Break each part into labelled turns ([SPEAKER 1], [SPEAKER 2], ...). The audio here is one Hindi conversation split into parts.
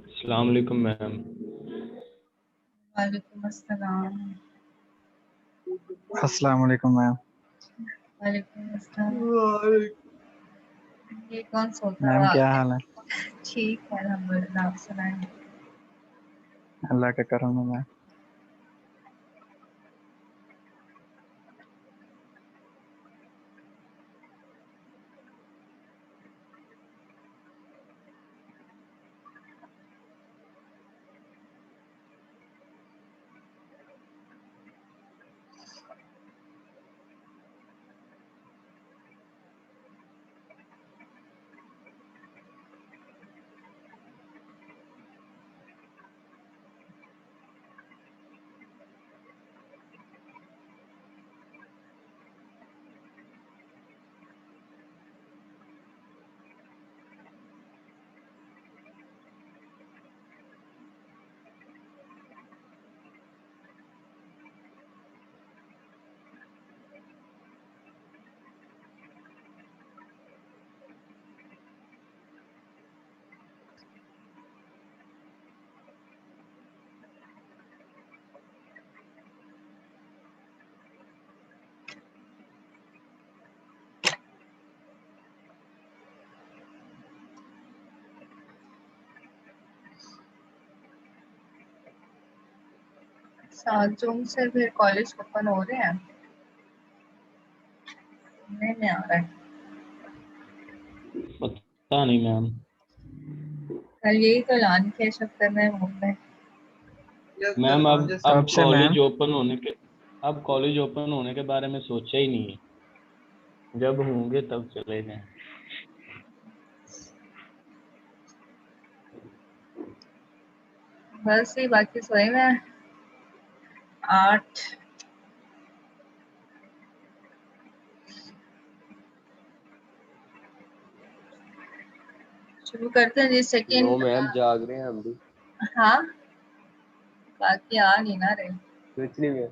[SPEAKER 1] अस्सलाम वालेकुम मैम।
[SPEAKER 2] वालेकुम अस्सलाम।
[SPEAKER 3] अस्सलाम वालेकुम मैम।
[SPEAKER 2] वालेकुम अस्सलाम। ये कौन सोता
[SPEAKER 3] मैम
[SPEAKER 2] है?
[SPEAKER 3] क्या हाल है?
[SPEAKER 2] ठीक है अल्हम्दुलिल्लाह, आप सुनाएं।
[SPEAKER 3] अल्लाह का करम है मैम।
[SPEAKER 2] सात जून से फिर कॉलेज ओपन हो रहे हैं? नहीं आ रहा है।
[SPEAKER 1] पता नहीं मैम।
[SPEAKER 2] कल यही तो ऐलान किया शक्कर में मुंबई।
[SPEAKER 1] मैम अब
[SPEAKER 3] कब से मैम?
[SPEAKER 1] कॉलेज ओपन होने के बारे में सोचा ही नहीं है। जब होंगे तब चले जाएं।
[SPEAKER 2] बस ही बाकी सोए में 8। शुरू करते हैं जी
[SPEAKER 4] नो
[SPEAKER 2] सेकंड।
[SPEAKER 4] मैम, जाग रहे हैं हम भी।
[SPEAKER 2] हाँ, बाकी आ नहीं ना रहे।
[SPEAKER 4] कुछ नहीं मैम।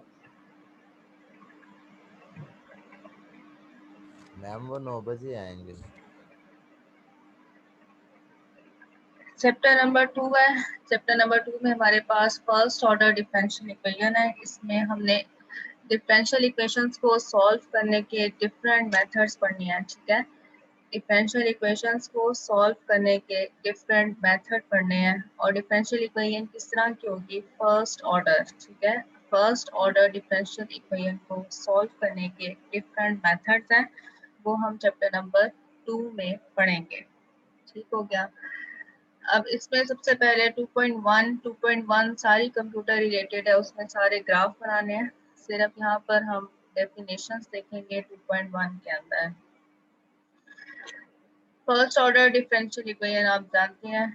[SPEAKER 5] मैम वो 9 बजे आएंगे।
[SPEAKER 2] चैप्टर नंबर 2 है। चैप्टर नंबर 2 में हमारे पास फर्स्ट ऑर्डर डिफरेंशियल इक्वेशन है। इसमें हमने डिफरेंशियल इक्वेशंस को सॉल्व करने के डिफरेंट मेथड्स पढ़नी है। ठीक है, डिफरेंशियल इक्वेशंस को सॉल्व करने के डिफरेंट मेथड पढ़ने हैं। और डिफरेंशियल इक्वेशन किस तरह की होगी? First order. ठीक है, फर्स्ट ऑर्डर डिफरेंशियल इक्वेशन को सॉल्व करने के डिफरेंट मेथड्स हैं, वो हम चैप्टर नंबर 2 में पढ़ेंगे। ठीक हो गया। अब इसमें सबसे पहले 2.1 सारी कंप्यूटर रिलेटेड है, उसमें सारे ग्राफ बनाने हैं। सिर्फ यहाँ पर हम डेफिनेशंस देखेंगे 2.1 के अंदर। फर्स्ट ऑर्डर डिफरेंशियल इक्वेशन आप जानते हैं,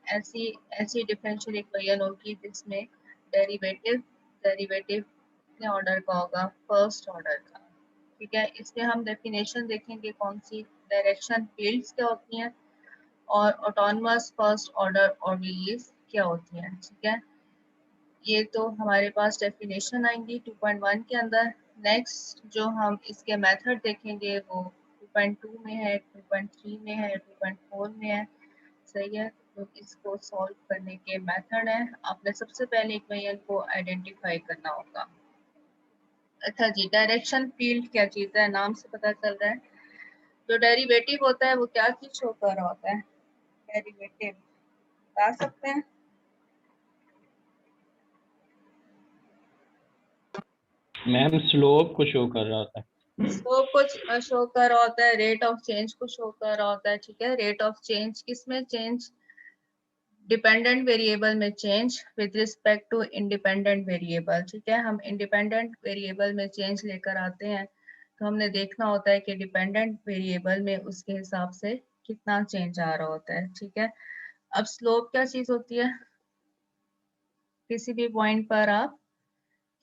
[SPEAKER 2] ऐसी डिफरेंशियल इक्वेशन होगी जिसमें डेरिवेटिव कितने ऑर्डर का होगा? फर्स्ट ऑर्डर का। ठीक है, इसमें हम डेफिनेशन देखेंगे कौन सी, डायरेक्शन फील्ड्स क्या होती हैं और ऑटोनमस फर्स्ट ऑर्डर ऑर्डरलीज क्या होती हैं। ठीक है, ये तो हमारे पास डेफिनेशन आएंगी 2.1 के अंदर। नेक्स्ट जो हम इसके मेथड देखेंगे वो 2.2 में है, 2.3 में है, 2.4 में है। सही है, तो इसको सॉल्व करने के मेथड है। आपने सबसे पहले इक्वेशन को आइडेंटिफाई करना होगा। अच्छा जी, डायरेक्शन फील्ड क्या चीज़ है? नाम से पता चल रहा है। जो डेरिवेटिव होता है वो क्या चीज शो कर रहा होता है? डेरिवेटिव बता सकते हैं?
[SPEAKER 1] मैम स्लोप को शो कर रहा था।
[SPEAKER 2] स्लोप को शो कर रहा होता है, रेट ऑफ चेंज को शो कर रहा होता है। ठीक है, रेट ऑफ चेंज किसमें? चेंज डिपेंडेंट वेरिएबल में change with respect to independent variable. ठीक है, हम इंडिपेंडेंट वेरिएबल में चेंज लेकर आते हैं तो हमने देखना होता है कि डिपेंडेंट वेरिएबल में उसके हिसाब से कितना चेंज आ रहा होता है। ठीक है, अब स्लोप क्या चीज होती है? किसी भी पॉइंट पर आप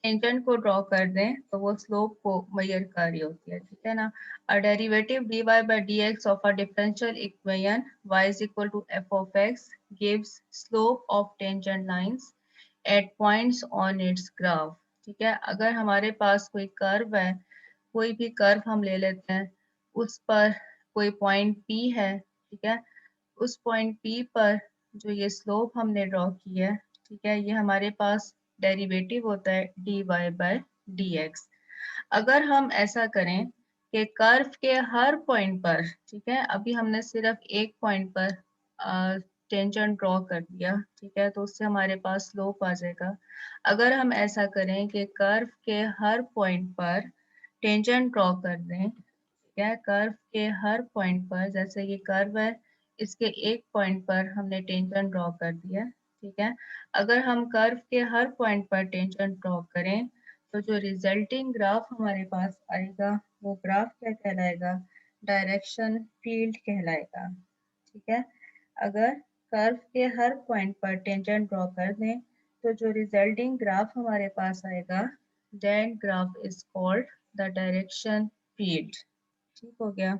[SPEAKER 2] टेंजेंट को ड्रॉ कर दें तो वो स्लोप को मेजर कर रही होती है, ठीक है ना। A derivative dy by dx of a differential equation y is equal to f of x gives slope of tangent lines at points on its graph, ठीक है। अगर हमारे पास कोई कर्व है, कोई भी कर्व हम ले लेते हैं, उस पर कोई पॉइंट P है, ठीक है, उस पॉइंट P पर जो ये स्लोप हमने ड्रॉ की है, ठीक है, ये हमारे पास डेरिवेटिव होता है dy by dx। अगर हम ऐसा करें कि कर्व के हर पॉइंट पर, ठीक है, अभी हमने सिर्फ एक पॉइंट पर टेंजेंट ड्रॉ कर दिया, ठीक है, तो उससे हमारे पास स्लोप आ जाएगा। अगर हम ऐसा करें कि कर्व के हर पॉइंट पर टेंजेंट ड्रॉ कर दें, ठीक है, कर्व के हर पॉइंट पर, जैसे ये कर्व है, इसके एक पॉइंट पर हमने टेंजेंट ड्रॉ कर दिया, ठीक है। अगर हम कर्व के हर पॉइंट पर टेंजेंट ड्रॉ करें तो जो रिजल्टिंग ग्राफ हमारे पास आएगा वो ग्राफ क्या कहलाएगा, डायरेक्शन फील्ड कहलाएगा, ठीक है। अगर कर्व के हर पॉइंट पर टेंजेंट ड्रॉ कर दें तो जो रिजल्टिंग ग्राफ हमारे पास आएगा, that graph is called the direction field. ठीक हो गया।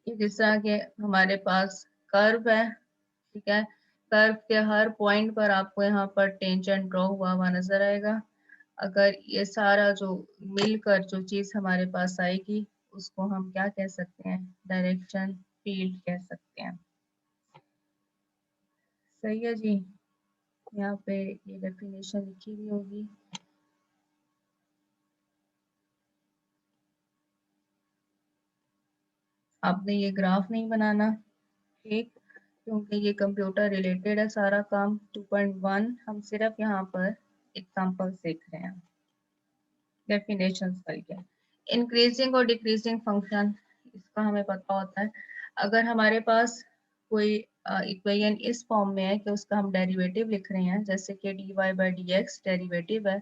[SPEAKER 2] ये जिस तरह के हमारे पास कर्व है, ठीक है, कर्व के हर पॉइंट पर आपको यहाँ पर टेंजेंट ड्रॉ हुआ हुआ नजर आएगा। अगर ये सारा जो मिलकर जो चीज हमारे पास आएगी उसको हम क्या कह सकते हैं, डायरेक्शन फील्ड कह सकते हैं। सही है जी, यहाँ पे ये डेफिनेशन लिखी हुई होगी। आपने ये ग्राफ नहीं बनाना, ठीक, क्योंकि ये कंप्यूटर रिलेटेड है सारा काम। 2.1 हम सिर्फ यहाँ पर एग्जांपल सीख रहे हैं, डेफिनेशंस करके। इंक्रीजिंग और डिक्रीजिंग फंक्शन, इसका हमें पता होता है। अगर हमारे पास कोई इक्वेशन इस फॉर्म में है कि उसका हम डेरिवेटिव लिख रहे हैं, जैसे कि dy by dx डेरिवेटिव है,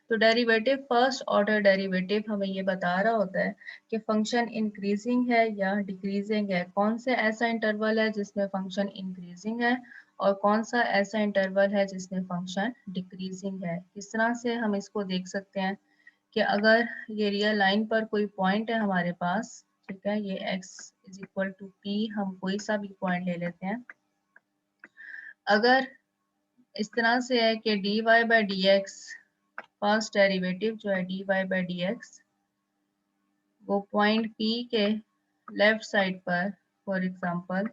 [SPEAKER 2] तो डेरिवेटिव फर्स्ट ऑर्डर डेरिवेटिव हमें ये बता रहा होता है कि फंक्शन इंक्रीजिंग है या डिक्रीजिंग है, कौन से ऐसा इंटरवल है जिसमें फंक्शन इंक्रीजिंग है और कौन सा ऐसा इंटरवल है जिसमें फंक्शन डिक्रीजिंग है। इस तरह से हम इसको देख सकते हैं कि अगर ये रियल लाइन पर कोई पॉइंट है हमारे पास, ठीक है, ये x is equal to p, हम कोई सा भी पॉइंट ले लेते हैं। अगर इस तरह से है कि dy by dx, first derivative जो है dy by dx, वो पॉइंट p के लेफ्ट साइड पर फॉर एग्जांपल,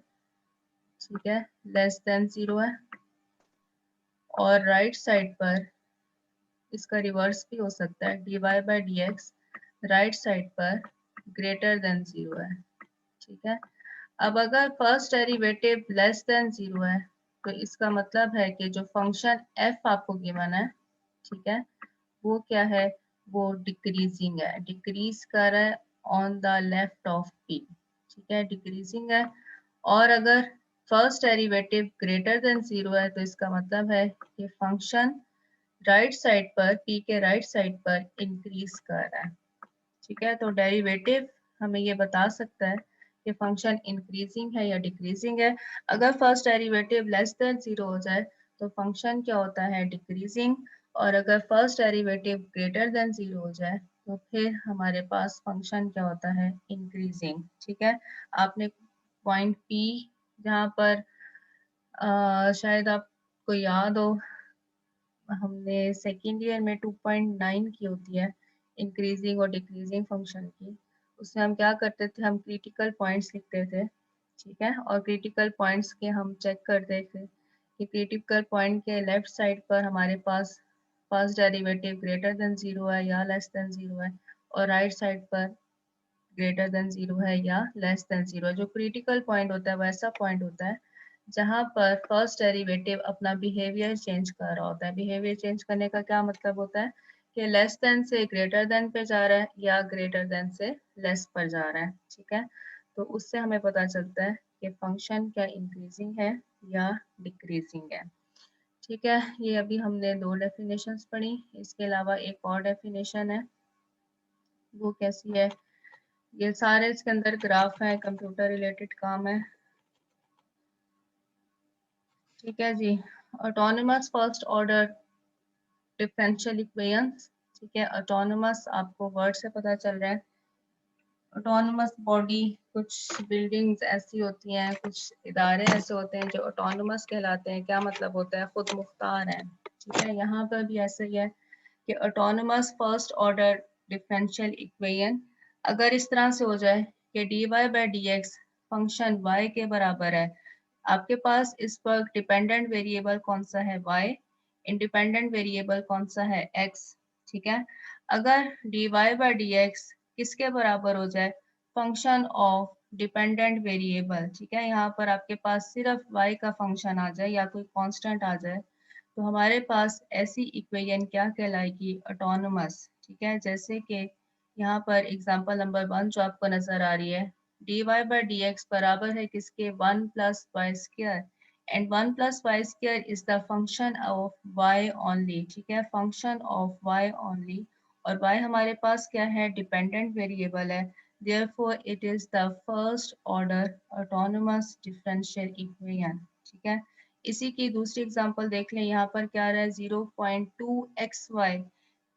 [SPEAKER 2] ठीक है, लेस देन 0 है, और राइट साइड पर इसका रिवर्स भी हो सकता है, dy by dx right side पर ग्रेटर देन 0 है, ठीक है। अब अगर फर्स्ट डेरिवेटिव लेस देन 0 है तो इसका मतलब है कि जो फंक्शन f आपको गिवन है, ठीक है, वो क्या है, वो डिक्रीजिंग है, डिक्रीज कर रहा है on the left of p, ठीक है, डिक्रीजिंग है। और अगर फर्स्ट डेरिवेटिव ग्रेटर देन 0 है तो इसका मतलब है कि फंक्शन राइट साइड पर, p के राइट साइड पर इंक्रीज कर रहा है, ठीक है। तो डेरिवेटिव हमें ये बता सकता है कि फंक्शन इंक्रीजिंग है या डिक्रीजिंग है। अगर फर्स्ट डेरिवेटिव लेस देन 0 हो जाए तो फंक्शन क्या होता है, डिक्रीजिंग, और अगर फर्स्ट डेरिवेटिव ग्रेटर देन 0 हो जाए तो फिर हमारे पास फंक्शन क्या होता है, इंक्रीजिंग, ठीक है। आपने पॉइंट P जहाँ पर शायद आपको याद हो, हमने सेकेंड ईयर में 2.9 की होती है इंक्रीजिंग और डिक्रीजिंग फंक्शन की, उसमें हम क्या करते थे, हम क्रिटिकल पॉइंट्स लिखते थे, ठीक है, और क्रिटिकल पॉइंट्स के हम चेक करते थे कि क्रिटिकल पॉइंट के लेफ्ट साइड पर हमारे पास फर्स्ट डेरिवेटिव ग्रेटर देन 0 है या लेस देन 0 है, और राइट साइड पर ग्रेटर देन 0 है या लेस देन 0 है। जो क्रिटिकल पॉइंट होता है वैसा पॉइंट होता है जहां पर फर्स्ट डेरिवेटिव अपना बिहेवियर चेंज कर रहा होता है। बिहेवियर चेंज करने का क्या मतलब होता है कि लेस देन से ग्रेटर देन पे जा रहा है या ग्रेटर देन से लेस पर जा रहा है, ठीक है। तो उससे हमें पता चलता है कि फंक्शन क्या इंक्रीजिंग है या डिक्रीजिंग है, ठीक है। ये अभी हमने दो डेफिनेशंस पढ़ी, इसके अलावा एक और डेफिनेशन है, वो कैसी है, ये सारे इसके अंदर ग्राफ है, कंप्यूटर रिलेटेड काम है, ठीक है जी। Autonomous first order differential equations, ठीक है। ऑटोनोमस आपको वर्ड से पता चल रहा है। ऑटोनोमस बॉडी, कुछ बिल्डिंग्स ऐसी होती हैं, कुछ इदारे ऐसे होते हैं जो ऑटोनोमस कहलाते हैं। क्या मतलब होता है? खुद मुख्तार हैं, ठीक है। यहाँ पर भी ऐसा ही है कि autonomous first order differential equation अगर इस तरह से हो जाए कि dy by D x function y के बराबर है। आपके पास इस वक्त डिपेंडेंट वेरिएबल कौन सा है? y। इंडिपेंडेंट वेरिएबल कौन सा है? x, ठीक है। अगर dy बाई डी एक्स किसके बराबर हो जाए? फंक्शन ऑफ डिपेंडेंट वेरिएबल, ठीक है। यहाँ पर आपके पास सिर्फ y का फंक्शन आ जाए या कोई कांस्टेंट आ जाए तो हमारे पास ऐसी इक्वेशन क्या कहलाएगी? ऑटोनोमस, ठीक है। जैसे कि यहाँ पर एग्जांपल नंबर 1 जो आपको नजर आ रही है, dy बाई डी एक्स बराबर है किसके? 1 plus y square, and 1 plus y square is the function of y only, ठीक है। फंक्शन ऑफ y ओनली, और y हमारे पास क्या है? डिपेंडेंट वेरिएबल है। therefore it is the first order autonomous differential equation, ठीक है। इसी की दूसरी एग्जांपल देख लें। यहाँ पर क्या आ रहा है? 0.2xy,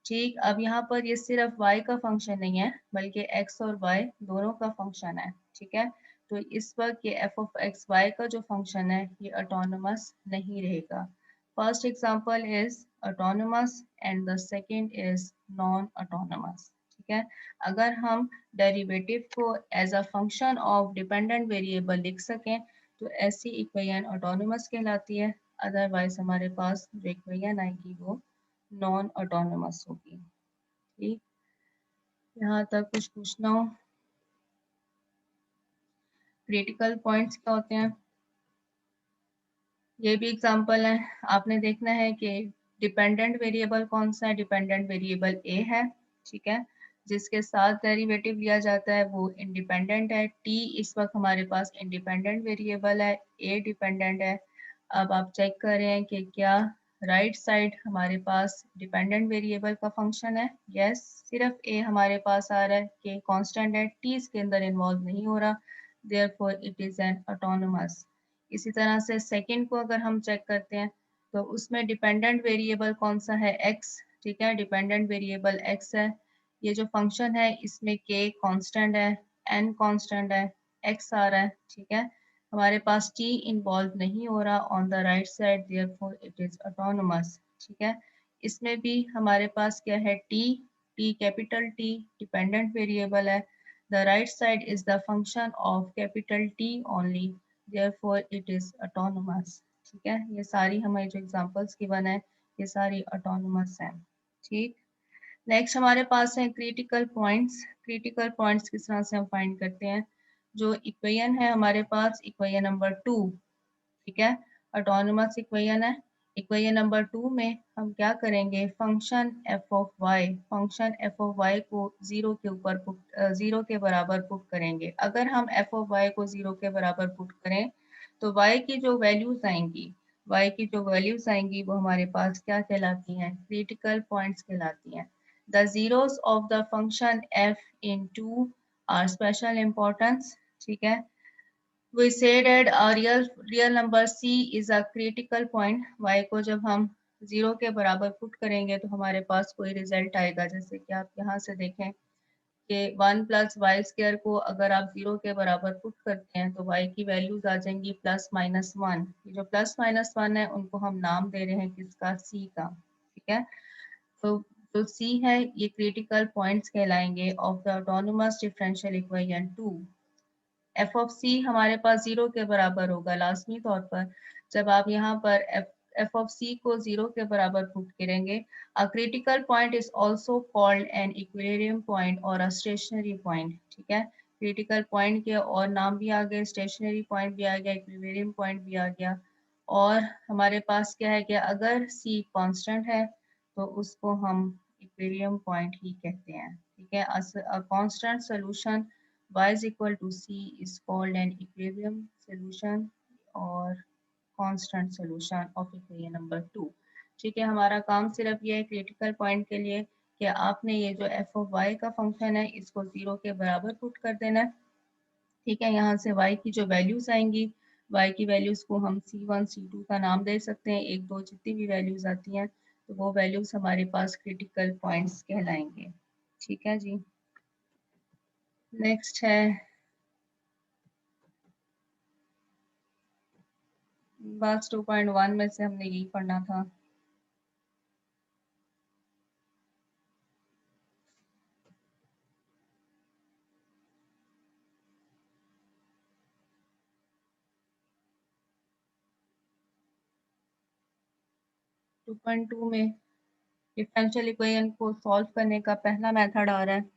[SPEAKER 2] ठीक। अब यहाँ पर ये सिर्फ y का फंक्शन नहीं है बल्कि x और y दोनों का फंक्शन है, ठीक है। तो इस वक्त ये f ऑफ एक्स वाई का जो फंक्शन है ये ऑटोनोमस नहीं रहेगा। First example is autonomous and the second is non autonomous, ठीक है। अगर हम डेरिवेटिव को as a function of dependent variable लिख सकें तो ऐसी इक्वेशन ऑटोनोमस कहलाती है। अदरवाइज हमारे पास जो इक्वेशन आएगी वो नॉन ऑटोनोमस होगी, ठीक। यहाँ तक कुछ पूछना हो? क्रिटिकल पॉइंट्स क्या होते हैं? ये भी एग्जांपल है। आपने देखना है कि डिपेंडेंट वेरिएबल कौन सा है? डिपेंडेंट वेरिएबल ए है, ठीक है। जिसके साथ डेरिवेटिव लिया जाता है वो इंडिपेंडेंट है। टी इस वक्त हमारे पास इंडिपेंडेंट वेरिएबल है, ए डिपेंडेंट है। अब आप चेक कर रहे हैं कि क्या राइट साइड हमारे पास डिपेंडेंट वेरिएबल का फंक्शन है? यस, सिर्फ ए हमारे पास आ रहा है कि कांस्टेंट है, टी इसके अंदर इन्वॉल्व नहीं हो रहा, therefore it is an autonomous. इसी तरह से सेकंड को अगर हम चेक करते हैं तो उसमें डिपेंडेंट वेरिएबल कौन सा है? x, ठीक है। डिपेंडेंट वेरिएबल x है। ये जो फंक्शन है इसमें k कांस्टेंट है, n कांस्टेंट है, x आ रहा है, ठीक है। हमारे पास t इन्वॉल्व नहीं हो रहा on the right side, therefore it is autonomous, ठीक है। इसमें भी हमारे पास क्या है? t capital T dependent variable है। The right side is the function of capital T only, therefore it is autonomous, ठीक है। ये सारी हमारी जो एग्जांपल्स गिवन है ये सारी ऑटोनोमस हैं, ठीक। नेक्स्ट हमारे पास है क्रिटिकल पॉइंट्स। क्रिटिकल पॉइंट्स किस तरह से हम फाइंड करते हैं? जो इक्वेशन है हमारे पास, इक्वेशन नंबर 2, ठीक है, ऑटोनोमस इक्वेशन है। इक्वेशन नंबर 2 में हम क्या करेंगे? Function f of y, function f of y को जीरो के ऊपर जीरो के बराबर पुट करेंगे। अगर हम एफ ऑफ वाई को जीरो के बराबर पुट करें तो वाई की जो वैल्यूज आएंगी, वाई की जो वैल्यूज आएंगी वो हमारे पास क्या कहलाती हैं? क्रिटिकल पॉइंट्स कहलाती हैं। The zeros of the function f in 2 are special importance, ठीक है। We say that a real number c is a critical point। y को जब हम जीरो के बराबर पुट करेंगे तो हमारे पास कोई रिजल्ट आएगा। जैसे कि आप यहाँ से देखें कि 1 प्लस वाई स्क्वायर को अगर आप जीरो के बराबर पुट करते हैं तो y की वैल्यूज आ जाएंगी प्लस माइनस 1। ये जो प्लस माइनस 1 है उनको हम नाम दे रहे हैं किसका? c का, ठीक है। तो जो c है ये क्रिटिकल पॉइंट्स कहलाएंगे of the autonomous differential equation 2। F of C हमारे पास जीरो के बराबर होगा लाजमी तौर पर। जब आप यहाँ पर एफ ऑफ सी को जीरो के बराबर पुट करेंगे। A critical point is also called an equilibrium point और अ स्टेशनरी पॉइंट, ठीक है। क्रिटिकल पॉइंट के और नाम भी आ गए, स्टेशनरी पॉइंट भी आ गया, इक्विलिब्रियम पॉइंट भी आ गया। और हमारे पास क्या है कि अगर सी कांस्टेंट है तो उसको हम इक्विलिब्रियम पॉइंट ही कहते हैं, ठीक है। A constant solution y is equal to c is called an equilibrium solution और constant solution of equation number 2, ठीक है। हमारा काम सिर्फ ये है क्रिटिकल पॉइंट के लिए कि आपने ये जो f ऑफ y का फंक्शन है इसको जीरो के बराबर पुट कर देना है, ठीक है। यहाँ से y की जो वैल्यूज आएंगी, y की वैल्यूज को हम c1 c2 का नाम दे सकते हैं, 1 2 जितनी भी वैल्यूज आती हैं तो वो वैल्यूज हमारे पास क्रिटिकल पॉइंट्स कहलाएंगे। ठीक है जी। नेक्स्ट है बस 2.1 में से हमने यही पढ़ना था। टू पॉइंट टू में डिफरेंशियल इक्वेशन को सॉल्व करने का पहला मेथड आ रहा है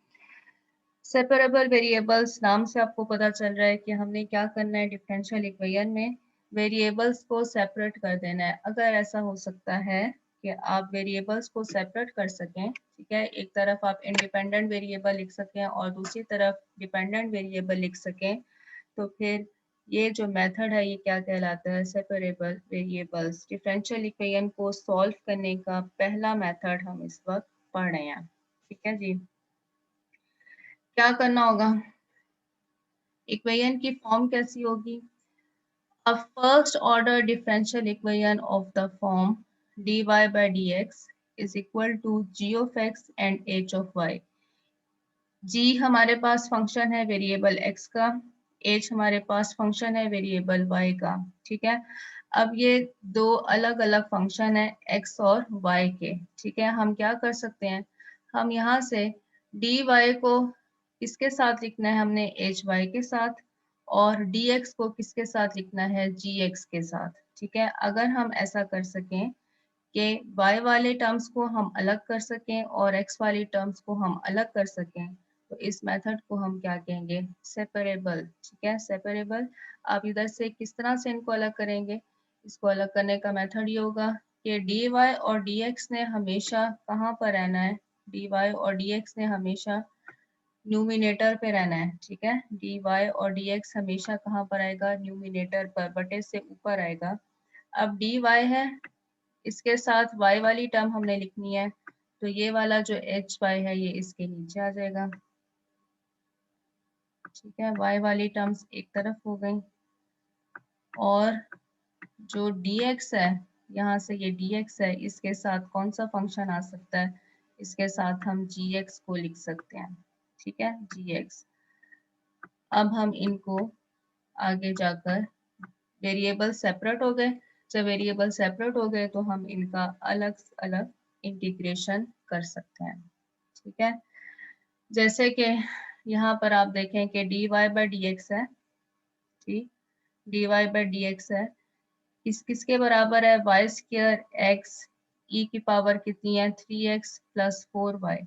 [SPEAKER 2] सेपरेबल वेरिएबल्स। नाम से आपको पता चल रहा है कि हमने क्या करना है डिफरेंशियल इक्वेशन में वेरिएबल्स को सेपरेट कर देना है। अगर ऐसा हो सकता है कि आप वेरिएबल्स को सेपरेट कर सकें, ठीक है, एक तरफ आप इंडिपेंडेंट वेरिएबल लिख सकें और दूसरी तरफ डिपेंडेंट वेरिएबल लिख सकें, तो फिर ये जो मेथड है ये क्या कहलाता है, सेपरेबल वेरिएबल्स। डिफरेंशियल इक्वेशन को सॉल्व करने का पहला मेथड हम इस वक्त पढ़ रहे हैं। ठीक है जी। क्या करना होगा, इक्वेशन की फॉर्म कैसी होगी, a first order differential equation of the form dy by dx is equal to g of x and h of y। g हमारे पास फंक्शन है वेरिएबल x का, h हमारे पास फंक्शन है वेरिएबल y का। ठीक है, अब ये दो अलग अलग फंक्शन है x और y के। ठीक है, हम क्या कर सकते हैं, हम यहाँ से dy को किसके साथ लिखना है, हमने hy के साथ, और dx को किसके साथ लिखना है, gx के साथ। ठीक है, अगर हम ऐसा कर सकें कि y वाले टर्म्स को हम अलग कर सकें और x वाली टर्म्स को हम अलग कर सकें, तो इस मेथड को हम क्या कहेंगे, सेपरेबल। ठीक है, सेपरेबल। आप इधर से किस तरह से इनको अलग करेंगे, इसको अलग करने का मेथड ये होगा कि dy और dx ने हमेशा कहाँ पर रहना है, dy और dx ने हमेशा न्यूमिनेटर पे रहना है। ठीक है, dy और dx हमेशा कहाँ पर आएगा, न्यूमिनेटर पर, बटे से ऊपर आएगा। अब dy है, इसके साथ y वाली टर्म हमने लिखनी है, तो ये वाला जो hy है ये इसके नीचे आ जाएगा। ठीक है, y वाली टर्म्स एक तरफ हो गई, और जो dx है, यहाँ से ये dx है, इसके साथ कौन सा फंक्शन आ सकता है, इसके साथ हम gx को लिख सकते हैं। ठीक है, gx। अब हम इनको आगे जाकर वेरिएबल सेपरेट हो गए, जब वेरिएबल सेपरेट हो गए तो हम इनका अलग अलग इंटीग्रेशन कर सकते हैं। ठीक है, जैसे कि यहाँ पर आप देखें कि dy by dx है, ठीक, dy by dx है, किसके बराबर है, वाई स्क्वायर एक्स ई की पावर कितनी है, 3x प्लस 4y।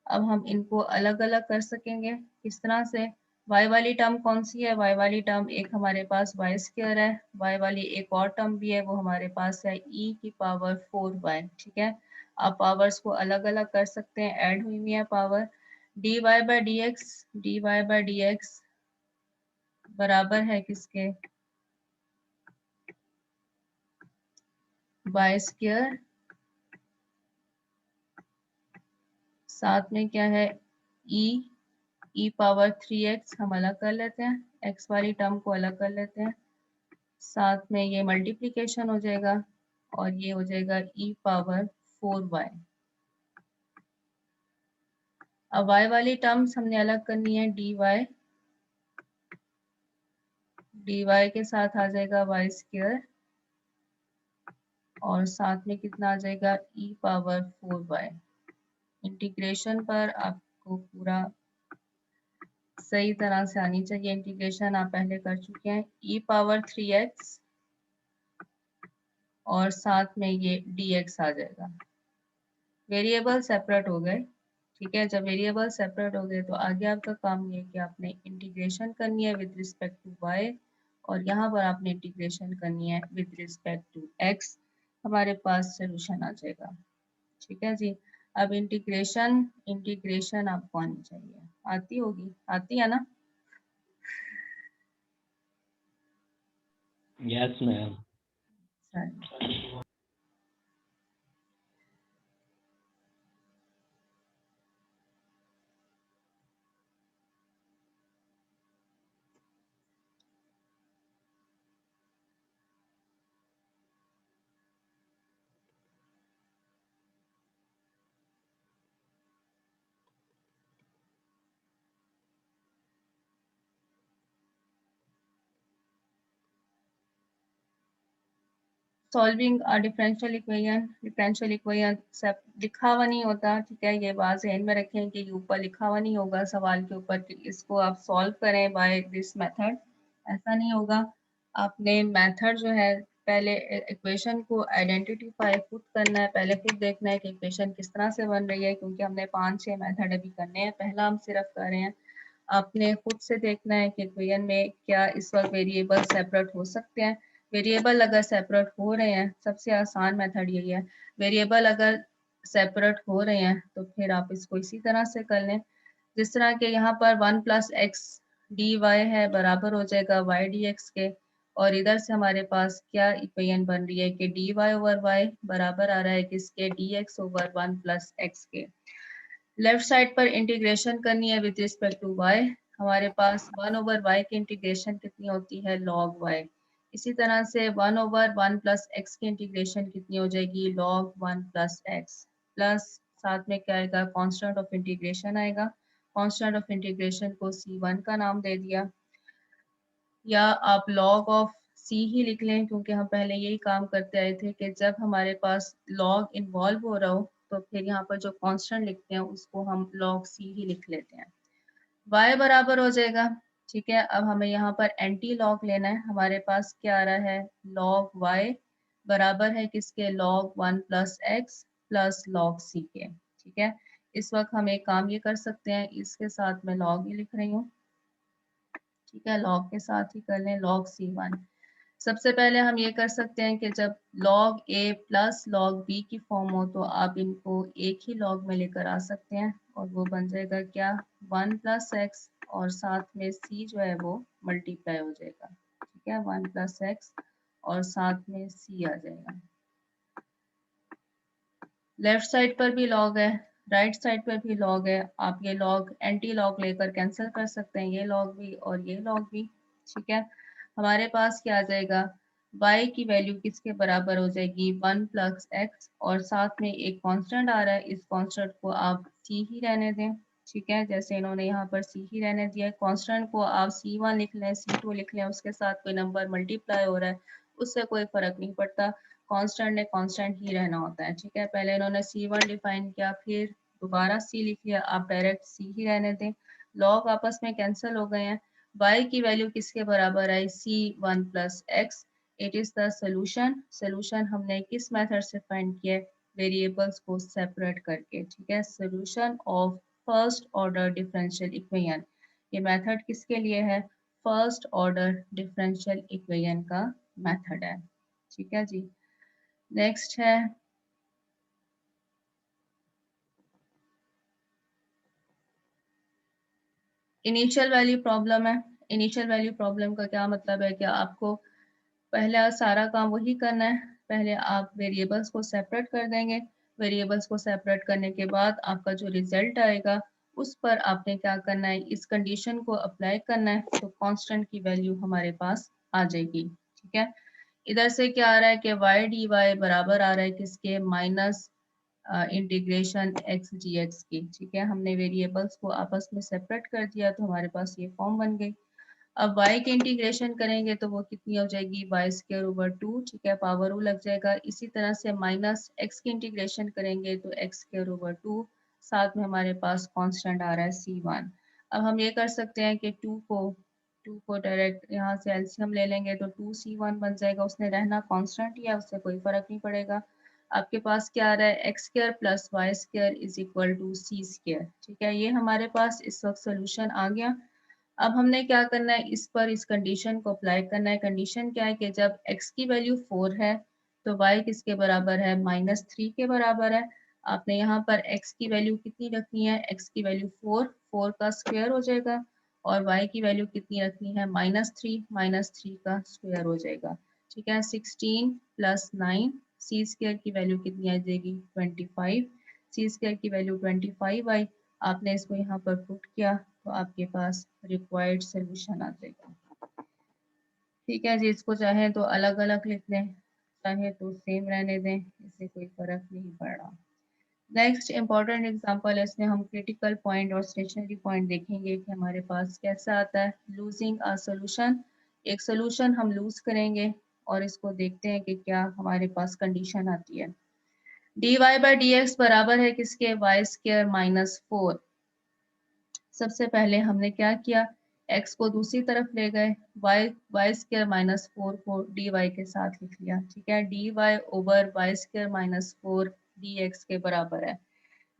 [SPEAKER 2] अब हम इनको अलग अलग कर सकेंगे, किस तरह से, y वाली टर्म कौन सी है, y वाली टर्म एक हमारे पास वाई स्क्वायर है, y वाली एक और टर्म भी है वो हमारे पास है e की पावर 4y। ठीक है, आप पावर्स को अलग अलग कर सकते हैं, ऐड हुई है पावर। dy by dx बराबर है किसके, वाई स्क्वायर, साथ में क्या है, e पावर 3x हम अलग कर लेते हैं, x वाली टर्म को अलग कर लेते हैं, साथ में ये मल्टीप्लिकेशन हो जाएगा और ये हो जाएगा e पावर 4y। अब y वाली टर्म्स हमने अलग करनी है, dy के साथ आ जाएगा वाई स्क्वायर, और साथ में कितना आ जाएगा, e पावर 4y। इंटीग्रेशन पर आपको पूरा सही तरह से आनी चाहिए, इंटीग्रेशन आप पहले कर चुके हैं, e पावर 3x और साथ में ये dx आ जाएगा। वेरिएबल सेपरेट हो गए। ठीक है, जब वेरिएबल सेपरेट हो गए तो आगे आपका काम ये है कि आपने इंटीग्रेशन करनी है विद रिस्पेक्ट टू y, और यहाँ पर आपने इंटीग्रेशन करनी है विद रिस्पेक्ट टू x। हमारे पास सोल्यूशन आ जाएगा। ठीक है जी। अब इंटीग्रेशन आपको आनी चाहिए, आती होगी, आती है ना।
[SPEAKER 1] Yes ma'am.
[SPEAKER 2] चलिए। सॉल्विंग अ डिफरेंशियल इक्वेशन सब लिखा हुआ नहीं होता, ठीक है, ये बात ध्यान में रखें कि ये ऊपर लिखा हुआ नहीं होगा सवाल के ऊपर कि इसको आप सॉल्व करें बाय दिस मेथड, ऐसा नहीं होगा। आपने मेथड जो है पहले इक्वेशन को आइडेंटिफाई खुद करना है, पहले खुद देखना है कि इक्वेशन किस तरह से बन रही है, क्योंकि हमने 5-6 मेथड अभी करने हैं, पहला हम सिर्फ कर रहे हैं। आपने खुद से देखना है कि इक्वेशन में क्या इस वक्त वेरिएबल सेपरेट हो सकते हैं। वेरिएबल अगर सेपरेट हो रहे हैं, सबसे आसान मेथड यही है, वेरिएबल अगर सेपरेट हो रहे हैं तो फिर आप इसको इसी तरह से कर लें, जिस तरह के यहाँ पर 1 + x dy है बराबर हो जाएगा y dx के, और इधर से हमारे पास क्या इक्वेशन बन रही है कि dy/y बराबर आ रहा है किसके, dx/1 + x के। लेफ्ट साइड पर इंटीग्रेशन करनी है विद रिस्पेक्ट टू y, हमारे पास 1/y की इंटीग्रेशन कितनी होती है, log y। इसी तरह से 1/1 + x की इंटीग्रेशन कितनी हो जाएगी, log 1 + x, प्लस साथ में क्या आएगा, कांस्टेंट ऑफ इंटीग्रेशन आएगा। कांस्टेंट ऑफ इंटीग्रेशन को c1 का नाम दे दिया, या आप log ऑफ c ही लिख लें, क्योंकि हम पहले यही काम करते आए थे कि जब हमारे पास log इन्वॉल्व हो रहा हो तो फिर यहाँ पर जो कांस्टेंट लिखते हैं उसको हम log c ही लिख लेते हैं। y बराबर हो जाएगा, ठीक है। अब हमें यहाँ पर एंटी लॉग लेना है, हमारे पास क्या आ रहा है, log y बराबर है किसके, log 1 + x + log c के, ठीक है। इस वक्त हम एक काम ये कर सकते हैं, इसके साथ मैं log ही लिख रही हूँ, ठीक है, log के साथ ही कर लें, log c1। सबसे पहले हम ये कर सकते हैं कि जब log a + log b की फॉर्म हो तो आप इनको एक ही log में लेकर आ सकते हैं, और वो बन जाएगा क्या, 1 + x, और साथ में c जो है वो मल्टीप्लाई हो जाएगा, ठीक है, 1 + x और साथ में c आ जाएगा। लेफ्ट साइड पर भी log है, राइट साइड पर भी log है, आप ये log एंटी log लेकर कैंसिल कर सकते हैं, ये log भी और ये log भी, ठीक है। हमारे पास क्या आ जाएगा, y की वैल्यू किसके बराबर हो जाएगी, 1 + x, और साथ में एक कांस्टेंट आ रहा है, इस कांस्टेंट को आप c ही रहने दें, ठीक है, जैसे इन्होंने यहाँ पर c ही रहने दिया है। कांस्टेंट को आप c1 लिख लें, c2 लिख लें, उसके साथ कोई नंबर मल्टीप्लाई हो रहा है उससे कोई फर्क नहीं पड़ता, कांस्टेंट ने कांस्टेंट ही रहना होता है, ठीक है। पहले इन्होंने c1 डिफाइन किया, फिर दोबारा c लिख लिया, आप डायरेक्ट c ही रहने दें, लॉग आपस में कैंसिल हो गए हैं। y की वैल्यू किसके बराबर आई, c1 + x, it is the solution. Solution हमने किस मेथड से फाइंड किया, वेरिएबल्स को सेपरेट करके, ठीक है। Solution of first order differential equation, ये मेथड किसके लिए है, फर्स्ट ऑर्डर डिफरेंशियल इक्वेशन का मेथड है, ठीक है जी। नेक्स्ट है इनिशियल वैल्यू प्रॉब्लम है। इनिशियल वैल्यू प्रॉब्लम का क्या मतलब है कि आपको पहले सारा काम वही करना है, पहले आप वेरिएबल्स को सेपरेट कर देंगे, वेरिएबल्स को सेपरेट करने के बाद आपका जो रिजल्ट आएगा उस पर आपने क्या करना है, इस कंडीशन को अप्लाई करना है, तो कांस्टेंट की वैल्यू हमारे पास आ जाएगी, ठीक है। इधर से क्या आ रहा है कि y dy बराबर आ रहा है किसके, माइनस इंटीग्रेशन x dx की, ठीक है। हमने वेरिएबल्स को आपस में सेपरेट कर दिया तो हमारे पास ये फॉर्म बन गई। अब y की इंटीग्रेशन करेंगे तो वो कितनी हो जाएगी, y²/2, ठीक है, पावर u लग जाएगा। इसी तरह से माइनस x की इंटीग्रेशन करेंगे तो x²/2, साथ में हमारे पास कांस्टेंट आ रहा है c1। अब हम ये कर सकते हैं कि 2 को डायरेक्ट यहाँ से एलसीएम ले लेंगे तो 2c1 बन जाएगा, उसने रहना कांस्टेंट ही है, उससे कोई फर्क नहीं पड़ेगा। आपके पास क्या आ रहा है, x² + y² = c², ठीक है। ये हमारे पास इस वक्त सोल्यूशन आ गया। अब हमने क्या करना है, इस पर इस कंडीशन को अप्लाई करना है। कंडीशन क्या है कि जब x की वैल्यू 4 है तो y किसके बराबर है, -3 के बराबर है। आपने यहाँ पर x की वैल्यू कितनी रखनी है, x की वैल्यू 4 का स्क्वायर हो जाएगा, और y की वैल्यू कितनी रखनी है, -3 का स्क्वायर हो जाएगा, ठीक है। 16 + 9, c² की वैल्यू कितनी आ जाएगी, 25, c² की वैल्यू 25 आई। आपने इसको यहाँ पर पुट किया तो आपके पास रिक्वायर्ड सोल्यूशन आ जाएगा, ठीक है जी। इसको चाहे तो अलग अलग लिख लें, चाहे तो सेम रहने दें, इससे कोई फर्क नहीं पड़ रहा। नेक्स्ट इंपॉर्टेंट एग्जांपल है, इसमें हम क्रिटिकल पॉइंट और स्टेशनरी पॉइंट देखेंगे कि हमारे पास कैसा आता है। लूजिंग अ सोल्यूशन, एक सोल्यूशन हम लूज करेंगे, और इसको देखते हैं कि क्या हमारे पास कंडीशन आती है। dy बाई डी एक्स बराबर है किसके, वाई स्क्वायर माइनस 4। सबसे पहले हमने क्या किया, x को दूसरी तरफ ले गए, वाई स्क्वायर माइनस 4 को dy के साथ लिख लिया। ठीक है, dy over y square minus 4 dx के बराबर है।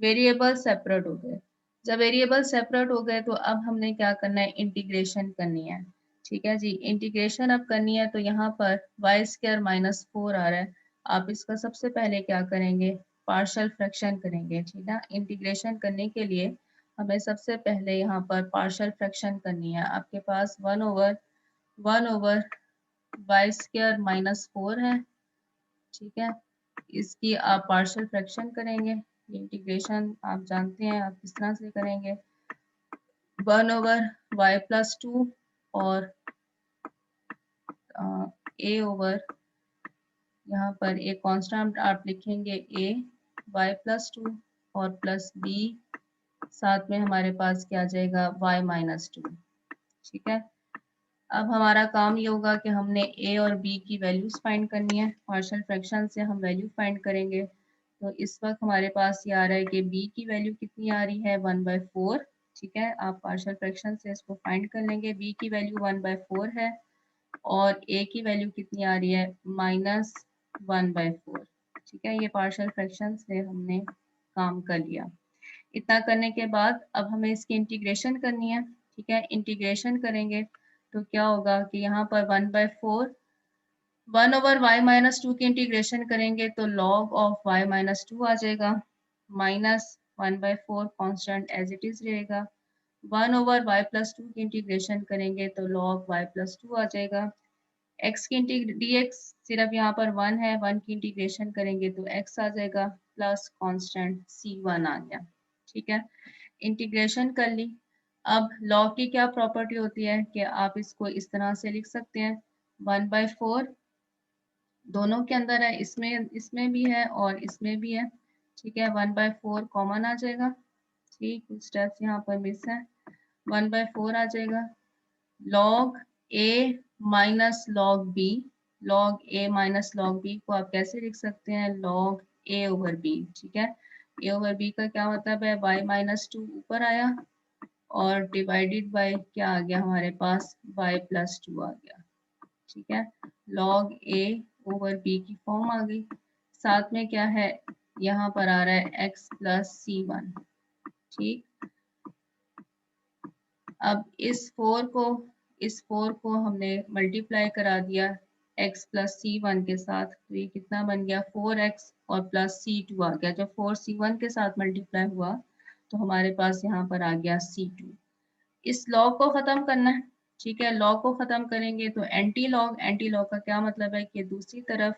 [SPEAKER 2] वेरिएबल सेपरेट हो गए। जब वेरिएबल सेपरेट हो गए तो अब हमने क्या करना है, इंटीग्रेशन करनी है। ठीक है जी, इंटीग्रेशन अब करनी है तो यहाँ पर वाई स्क्वायर माइनस 4 आ रहा है। आप इसका सबसे पहले क्या करेंगे, पार्शियल फ्रैक्शन करेंगे। ठीक है, इंटीग्रेशन करने के लिए हमें सबसे पहले यहाँ पर पार्शियल फ्रैक्शन करनी है। आपके पास 1/1 वाई स्क्वायर माइनस 4 है। ठीक है, इसकी आप पार्शियल फ्रैक्शन करेंगे। इंटीग्रेशन आप जानते हैं आप किस तरह से करेंगे, 1/y प्लस 2 और a ओवर, यहाँ पर एक कांस्टेंट आप लिखेंगे a y प्लस 2 और प्लस b, साथ में हमारे पास क्या आ जाएगा y माइनस 2। ठीक है, अब हमारा काम ये होगा कि हमने a और b की वैल्यूज फाइंड करनी है। पार्शियल फ्रैक्शन से हम वैल्यू फाइंड करेंगे। तो इस वक्त हमारे पास ये आ रहा है कि b की वैल्यू कितनी आ रही है, 1/4। ठीक है, आप पार्शियल फ्रैक्शन से इसको फाइंड कर लेंगे। b की वैल्यू 1/4 है और a की वैल्यू कितनी आ रही है, -1/4। ठीक है, ये पार्शियल फ्रैक्शन से हमने काम कर लिया। इतना करने के बाद अब हमें इसकी इंटीग्रेशन करनी है। ठीक है, इंटीग्रेशन करेंगे तो क्या होगा कि यहाँ पर 1/4 1/y माइनस 2 की इंटीग्रेशन करेंगे तो log ऑफ y माइनस 2 आ जाएगा, minus 1/4 constant as it is रहेगा। 1/y प्लस 2 की इंटीग्रेशन करेंगे तो log y प्लस 2 आ जाएगा। x की dx सिर्फ यहाँ पर 1 है, 1 की इंटीग्रेशन करेंगे तो x आ जाएगा प्लस कांस्टेंट c1 आ गया। ठीक है, इंटीग्रेशन कर ली। अब log की क्या प्रॉपर्टी होती है कि आप इसको इस तरह से लिख सकते हैं, 1/4 दोनों के अंदर है, इसमें भी है और इसमें भी है। ठीक है, 1/4 कॉमन आ जाएगा। ठीक, कुछ स्टेप्स यहाँ पर मिस है, 1/4 आ जाएगा। log a minus log b, log a minus log b को आप कैसे लिख सकते हैं, log a ओवर b। ठीक है, a ओवर b का क्या मतलब है, y माइनस 2 ऊपर आया और डिवाइडेड बाय क्या आ गया हमारे पास, y प्लस 2 आ गया। ठीक है, log a ओवर b की फॉर्म आ गई। साथ में क्या है, यहाँ पर आ रहा है x प्लस c1। ठीक, अब इस 4 को हमने मल्टीप्लाई करा दिया x प्लस c1 के साथ, तो ये कितना बन गया 4x और प्लस c2 आ गया। जब 4 c1 के साथ मल्टीप्लाई हुआ तो हमारे पास यहाँ पर आ गया c2। इस लॉग को ख़त्म करना है। ठीक है, लॉग को ख़त्म करेंगे तो एंटी लॉग का क्या मतलब है कि दूसरी तरफ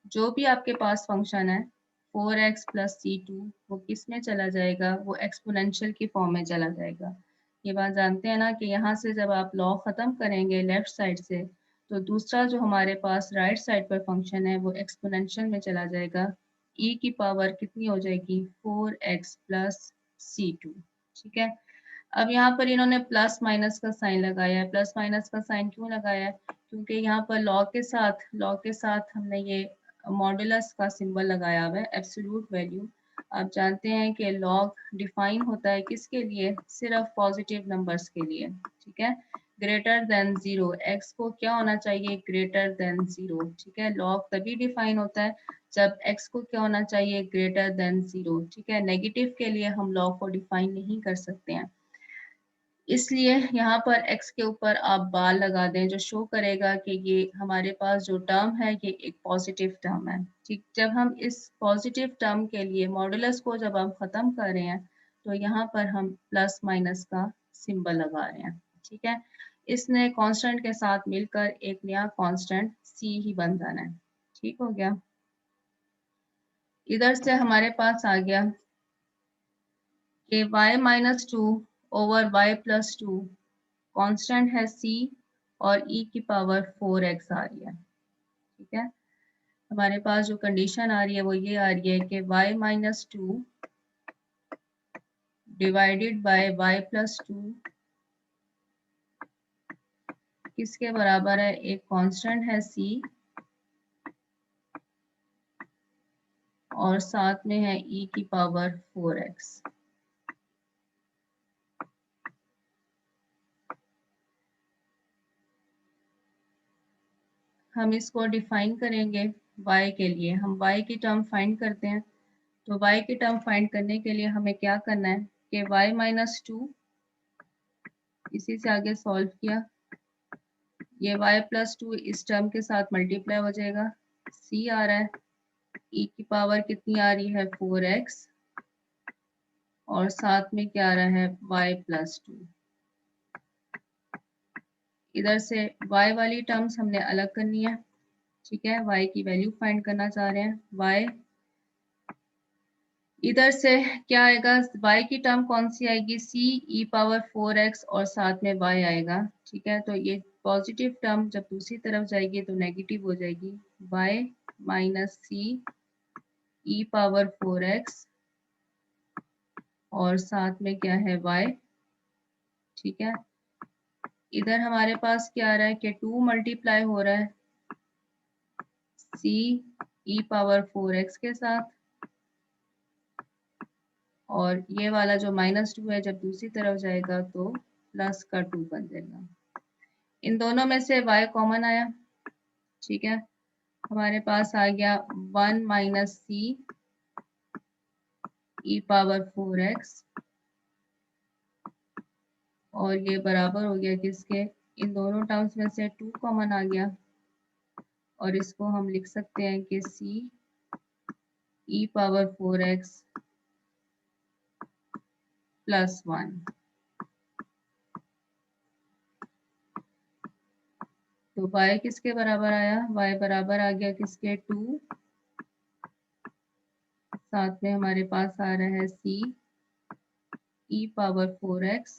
[SPEAKER 2] जो भी आपके पास फंक्शन है 4x प्लस c2 वो किस में चला जाएगा, वो एक्सपोनेंशियल की फॉर्म में चला जाएगा। ये बात जानते हैं ना कि यहाँ से जब आप लॉग ख़त्म करेंगे लेफ्ट साइड से तो दूसरा जो हमारे पास राइट साइड पर फंक्शन है वो एक्सपोनेंशियल में चला जाएगा। e की पावर कितनी हो जाएगी, 4x प्लस c2। ठीक है, अब यहाँ पर इन्होंने प्लस माइनस का साइन लगाया है। प्लस माइनस का साइन क्यों लगाया है, क्योंकि यहाँ पर लॉग के साथ हमने ये मॉडुलस का सिंबल लगाया हुआ है, एब्सोल्यूट वैल्यू। आप जानते हैं कि लॉग डिफाइन होता है किसके लिए, सिर्फ पॉजिटिव नंबर्स के लिए। ठीक है, ग्रेटर देन 0, एक्स को क्या होना चाहिए, ग्रेटर देन 0। ठीक है, लॉग तभी डिफाइन होता है जब x को क्या होना चाहिए, ग्रेटर देन 0। ठीक है, नेगेटिव के लिए हम लॉग को डिफाइन नहीं कर सकते हैं, इसलिए यहाँ पर x के ऊपर आप बार लगा दें जो शो करेगा कि ये हमारे पास जो टर्म है ये एक पॉजिटिव टर्म है। ठीक, जब हम इस पॉजिटिव टर्म के लिए मॉडुलस को जब हम ख़त्म कर रहे हैं तो यहाँ पर हम प्लस माइनस का सिंबल लगा रहे हैं। ठीक है, इसने कांस्टेंट के साथ मिलकर एक नया कांस्टेंट c ही बन जाना है। ठीक हो गया, इधर से हमारे पास आ गया कि y minus 2 over y plus 2 constant है c और e की पावर 4x आ रही है। ठीक है, हमारे पास जो कंडीशन आ रही है वो ये आ रही है कि y minus 2 divided by y plus 2 किसके बराबर है, एक कांस्टेंट है c और साथ में है e की पावर 4x। हम इसको डिफाइन करेंगे y के लिए। हम y की टर्म फाइंड करते हैं। तो y की टर्म फाइंड करने के लिए हमें क्या करना है कि y माइनस 2, इसी से आगे सॉल्व किया, ये y प्लस 2 इस टर्म के साथ मल्टीप्लाई हो जाएगा, c आ रहा है, e की पावर कितनी आ रही है 4x, और साथ में क्या आ रहा है y प्लस 2। इधर से y वाली टर्म्स हमने अलग करनी है, ठीक है। y की वैल्यू फाइंड करना चाह रहे हैं। y इधर से क्या आएगा, y की टर्म कौन सी आएगी, c e पावर 4x और साथ में y आएगा, ठीक है। तो ये पॉजिटिव टर्म जब दूसरी तरफ जाएगी तो नेगेटिव हो जाएगी, y minus c e power 4x और साथ में क्या है y, ठीक है। इधर हमारे पास क्या आ रहा है कि 2 मल्टीप्लाई हो रहा है c e पावर 4x के साथ, और ये वाला जो -2 है जब दूसरी तरफ जाएगा तो प्लस का 2 बन जाएगा। इन दोनों में से y कॉमन आया, ठीक है। हमारे पास आ गया 1 minus c e power 4x, और ये बराबर हो गया किसके, इन दोनों टर्म्स में से 2 कॉमन आ गया, और इसको हम लिख सकते हैं कि c ई पावर 4x प्लस 1। तो y किसके बराबर आया, y बराबर आ गया किसके 2, साथ में हमारे पास आ रहा है c ई पावर 4x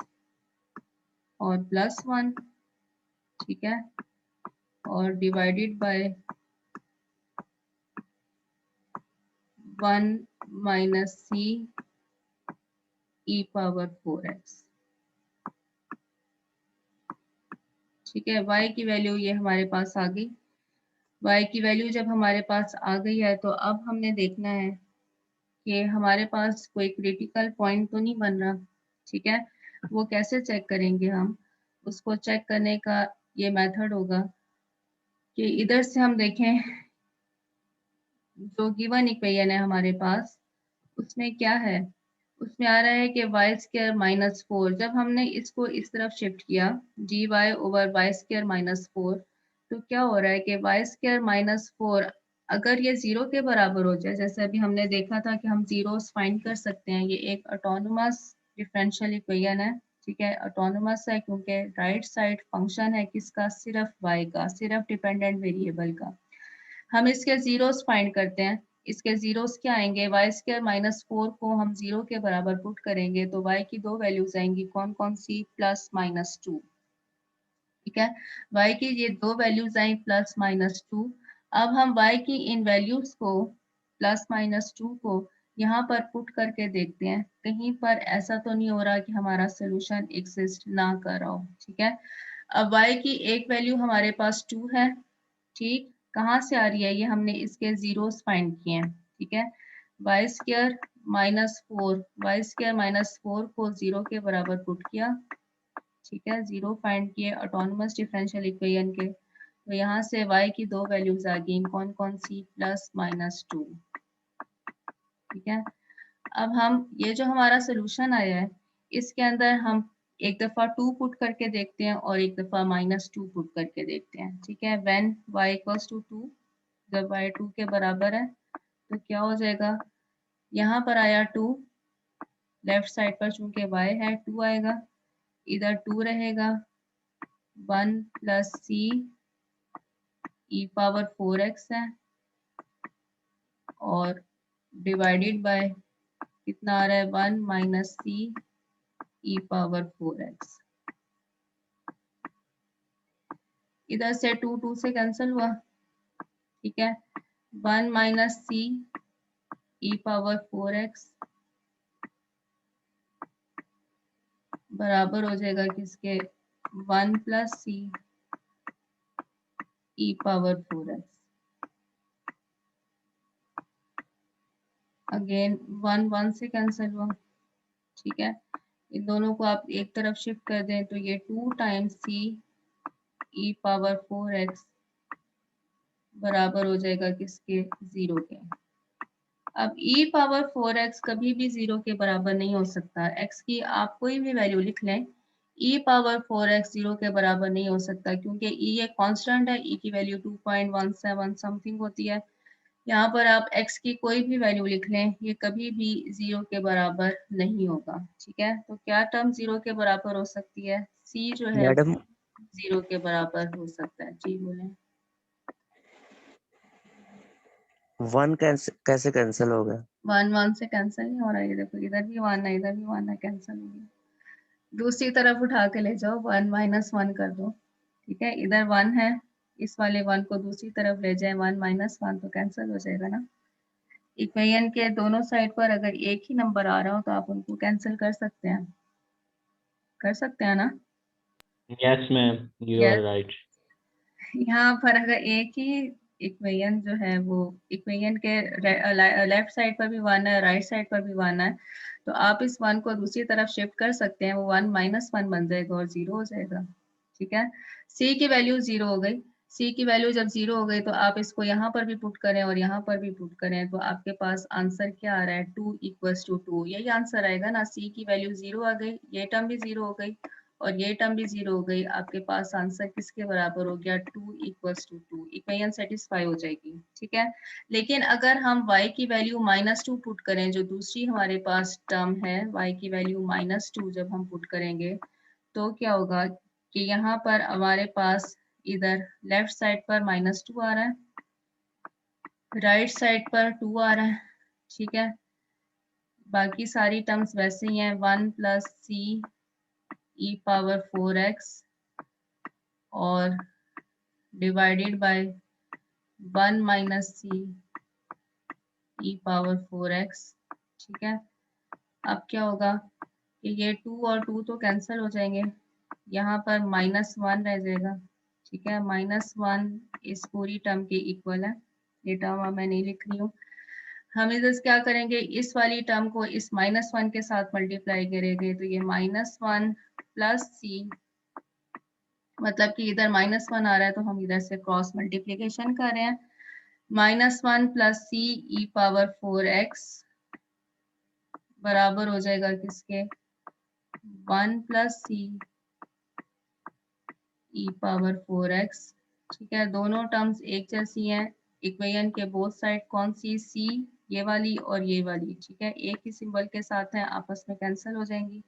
[SPEAKER 2] और प्लस 1, ठीक है, और divided by 1 minus c e power 4x, ठीक है। y की वैल्यू ये हमारे पास आ गई। y की वैल्यू जब हमारे पास आ गई है तो अब हमने देखना है कि हमारे पास कोई क्रिटिकल पॉइंट तो नहीं बन रहा, ठीक है। वो कैसे चेक करेंगे हम, उसको चेक करने का ये मेथड होगा कि इधर से हम देखें जो गिवन इक्वेशन है हमारे पास, उसमें क्या है, उसमें आ रहा है कि वाई स्क्र माइनस 4। जब हमने इसको इस तरफ शिफ्ट किया d y over y square minus 4, तो क्या हो रहा है कि वाई स्क्र माइनस 4 अगर ये 0 के बराबर हो जाए, जैसे अभी हमने देखा था कि हम जीरोस फाइंड कर सकते हैं, ये एक ऑटोनोमस डिफरेंशियल इक्वेशन है, ठीक है। ऑटोनोमस है क्योंकि राइट साइड फंक्शन है किसका, सिर्फ y का, सिर्फ डिपेंडेंट वेरिएबल का। हम इसके जीरोस फाइंड करते हैं, इसके जीरोस क्या आएंगे, वाई स्क्र माइनस 4 को हम 0 के बराबर पुट करेंगे तो y की दो वैल्यूज आएंगी, कौन कौन सी, प्लस माइनस 2, ठीक है। y की ये दो वैल्यूज आई प्लस माइनस 2। अब हम y की इन वैल्यूज को प्लस माइनस 2 को यहाँ पर पुट करके देखते हैं, कहीं पर ऐसा तो नहीं हो रहा कि हमारा सोल्यूशन एग्जिस्ट ना कर रहा हो, ठीक है। अब y की एक वैल्यू हमारे पास 2 है, ठीक, कहाँ से आ रही है, ये हमने इसके जीरोस फाइंड किए हैं, ठीक है। Y square minus 4, y square minus 4 को 0 के बराबर पुट किया, ठीक है, 0 फाइंड किए ऑटोनोमस डिफरेंशियल इक्वेशन के, तो यहाँ से y की दो वैल्यूज आ गई, कौन कौन सी, प्लस माइनस 2, ठीक है। अब हम ये जो हमारा सोल्यूशन आया है इसके अंदर हम एक दफ़ा 2 पुट करके देखते हैं और एक दफ़ा -2 पुट करके देखते हैं, ठीक है। व्हेन y इक्वल्स टू 2, जब y 2 के बराबर है तो क्या हो जाएगा, यहाँ पर आया 2, लेफ्ट साइड पर चूंकि y है 2 आएगा, इधर 2 रहेगा, 1 प्लस सी ई पावर 4x है, और डिवाइडेड बाय कितना आ रहा है, 1 minus c e power 4x। इधर से 2 2 से कैंसिल हुआ, ठीक है। 1 minus c e power 4x बराबर हो जाएगा किसके, 1 प्लस सी ई पावर 4x। अगेन 1 1 से कैंसिल हुआ, ठीक है। इन दोनों को आप एक तरफ शिफ्ट कर दें तो ये 2 times C e power 4x बराबर हो जाएगा किसके, 0 के। अब e पावर 4x कभी भी 0 के बराबर नहीं हो सकता। x की आप कोई भी वैल्यू लिख लें, e पावर 4x 0 के बराबर नहीं हो सकता, क्योंकि e एक कांस्टेंट है, e की वैल्यू 2.17 समथिंग होती है। यहाँ पर आप x की कोई भी वैल्यू लिख लें, ये कभी भी 0 के बराबर नहीं होगा, ठीक है। तो क्या टर्म 0 के बराबर हो सकती है, c जो है
[SPEAKER 6] मैडम
[SPEAKER 2] 0 के बराबर हो सकता है। जी बोलें।
[SPEAKER 6] 1 कैसे कैंसिल हो गया?
[SPEAKER 2] 1 1 से कैंसिल नहीं हो रहा है, देखो इधर भी 1 है, इधर भी 1 है, कैंसिल हो गया। दूसरी तरफ उठा के ले जाओ, 1 माइनस 1 कर दो, ठीक है। इधर 1 है, इस वाले 1 को दूसरी तरफ ले जाए, 1 माइनस 1 तो कैंसिल हो जाएगा ना। इक्वेशन के दोनों साइड पर अगर एक ही नंबर आ रहा हो तो आप उनको कैंसिल कर सकते हैं, कर सकते हैं ना।
[SPEAKER 1] Yes ma'am, you are
[SPEAKER 2] yes,
[SPEAKER 1] right.
[SPEAKER 2] यहाँ पर अगर एक ही इक्वेशन जो है वो इक्वेशन के लेफ्ट साइड पर भी 1 है, राइट साइड पर भी 1 है, तो आप इस 1 को दूसरी तरफ शिफ्ट कर सकते हैं, वो 1 माइनस 1 बन जाएगा और 0 हो जाएगा, ठीक है। c की वैल्यू 0 हो गई, c की वैल्यू जब 0 हो गई तो आप इसको यहाँ पर भी पुट करें और यहाँ पर भी पुट करें, तो आपके पास आंसर क्या आ रहा है, 2 इक्वल्स टू 2, यही आंसर आएगा ना। c की वैल्यू 0 आ गई, ये टर्म भी 0 हो गई और ये टर्म भी 0 हो गई, आपके पास आंसर किसके बराबर हो गया, 2 इक्वल्स टू 2, इक्वेशन सेटिस्फाई हो जाएगी, ठीक है। लेकिन अगर हम y की वैल्यू -2 पुट करें, जो दूसरी हमारे पास टर्म है, y की वैल्यू -2 जब हम पुट करेंगे तो क्या होगा कि यहाँ पर हमारे पास इधर लेफ्ट साइड पर -2 आ रहा है, राइट साइड पर 2 आ रहा है, ठीक है। बाकी सारी टर्म्स वैसे ही हैं, 1 प्लस सी ई पावर 4x और divided by 1 minus c e power 4x, ठीक है। अब क्या होगा कि ये 2 और 2 तो कैंसिल हो जाएंगे, यहाँ पर -1 रह जाएगा, ठीक है। -1 इस पूरी टर्म के इक्वल है, ये टर्म अब मैं नहीं लिख रही हूँ। हम इधर क्या करेंगे, इस वाली टर्म को इस -1 के साथ मल्टीप्लाई करेंगे, तो ये -1 प्लस सी, मतलब कि इधर -1 आ रहा है तो हम इधर से क्रॉस मल्टीप्लीकेशन कर रहे हैं, -1 प्लस सी ई पावर 4x बराबर हो जाएगा किसके, 1 प्लस सी ई पावर 4x, ठीक है। दोनों टर्म्स एक जैसी हैं, इक्वेशन के बोथ साइड कौन सी, सी ये वाली और ये वाली, ठीक है, एक ही सिंबल के साथ हैं, आपस में कैंसिल हो जाएंगी।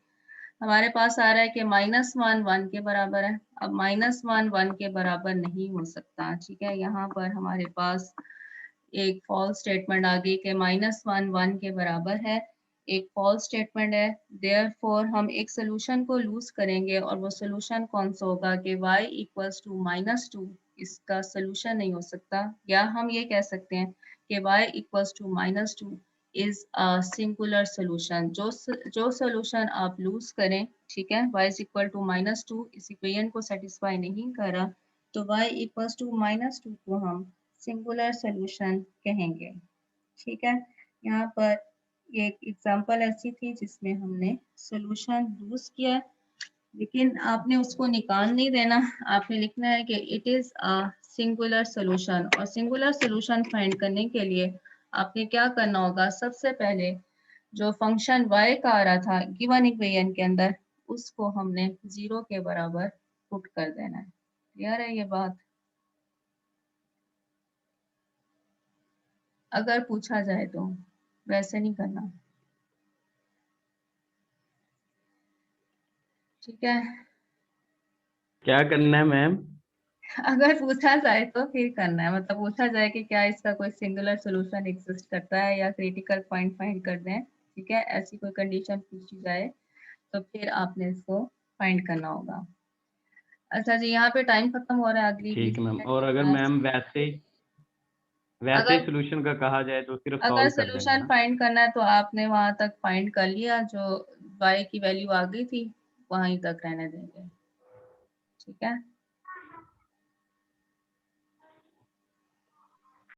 [SPEAKER 2] हमारे पास आ रहा है कि -1 1 के बराबर है, अब -1 1 के बराबर नहीं हो सकता, ठीक है। यहाँ पर हमारे पास एक फॉल्स स्टेटमेंट आ गई कि -1 1 के बराबर है, एक फॉल्स स्टेटमेंट है। देयरफॉर हम एक सोल्यूशन को लूज करेंगे और वो सोल्यूशन कौन सा होगा कि y इक्वल्स टू -2 इसका सोल्यूशन नहीं हो सकता, या हम ये कह सकते हैं कि y equals to -2 is a singular solution. जो सोल्यूशन आप लूज करें, ठीक है, y इज इक्वल टू -2 इस इक्वेशन को सेटिस्फाई नहीं कर रहा, तो y इक्वल्स टू -2 को हम सिंगुलर सोल्यूशन कहेंगे, ठीक है। यहाँ पर एक एग्जांपल ऐसी थी जिसमें हमने सोल्यूशन यूज किया, लेकिन आपने उसको निकाल नहीं देना, आपने लिखना है कि it is a singular solution. और सिंगुलर सोल्यूशन फाइंड करने के लिए आपने क्या करना होगा, सबसे पहले जो फंक्शन y का आ रहा था गिवन इक्वेशन के अंदर, उसको हमने 0 के बराबर पुट कर देना है। क्लियर है ये बात? अगर पूछा जाए तो वैसे नहीं करना, ठीक है।
[SPEAKER 1] क्या करना है मैम?
[SPEAKER 2] अगर पूछा जाए तो फिर करना है, मतलब पूछा जाए कि क्या इसका कोई सिंगुलर सॉल्यूशन एग्जिस्ट करता है या क्रिटिकल पॉइंट फाइंड कर दें, ठीक है, ऐसी कोई कंडीशन पूछी जाए तो फिर आपने इसको फाइंड करना होगा। अच्छा जी, यहाँ पे टाइम खत्म हो रहा है, अगली
[SPEAKER 1] ठीक
[SPEAKER 2] 20
[SPEAKER 1] है मैम।
[SPEAKER 2] मिनट
[SPEAKER 1] और
[SPEAKER 2] की
[SPEAKER 1] अगर
[SPEAKER 2] क्लास।
[SPEAKER 1] मैम वैसे ही
[SPEAKER 2] अगर
[SPEAKER 1] सोल्यूशन का कहा जाए तो सिर्फ
[SPEAKER 2] अगर
[SPEAKER 1] सॉल्व कर देना
[SPEAKER 2] सोल्यूशन
[SPEAKER 1] ना?
[SPEAKER 2] फाइंड करना है तो आपने वहां तक फाइंड कर लिया, जो y की वैल्यू आ गई थी वहीं तक रहने देंगे, ठीक है।